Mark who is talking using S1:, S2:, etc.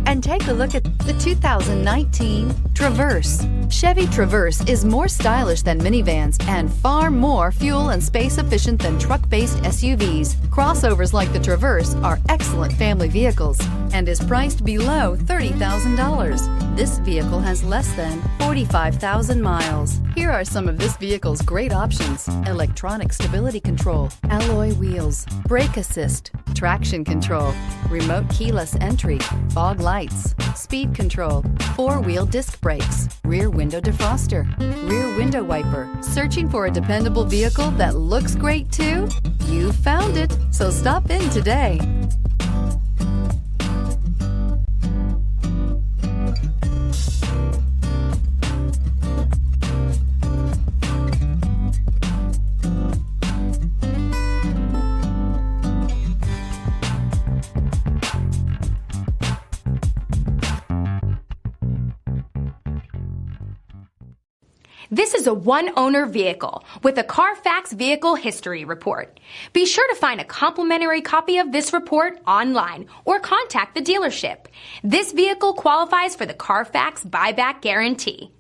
S1: and take a look at the 2019 Traverse. Chevy Traverse is more stylish than minivans and far more fuel and space efficient than truck-based SUVs. Crossovers like the Traverse are excellent family vehicles and is priced below $30,000. This vehicle has less than 45,000 miles. Here are some of this vehicle's great options: electronic stability control, alloy wheels, brake assist, traction control, remote keyless entry, fog lights, speed control, four-wheel disc brakes, rear window defroster, rear window wiper. Searching for a dependable vehicle that looks great too? You found it, so stop in today.
S2: This is a one-owner vehicle with a CARFAX Vehicle History Report. Be sure to find a complimentary copy of this report online or contact the dealership. This vehicle qualifies for the CARFAX Buyback Guarantee.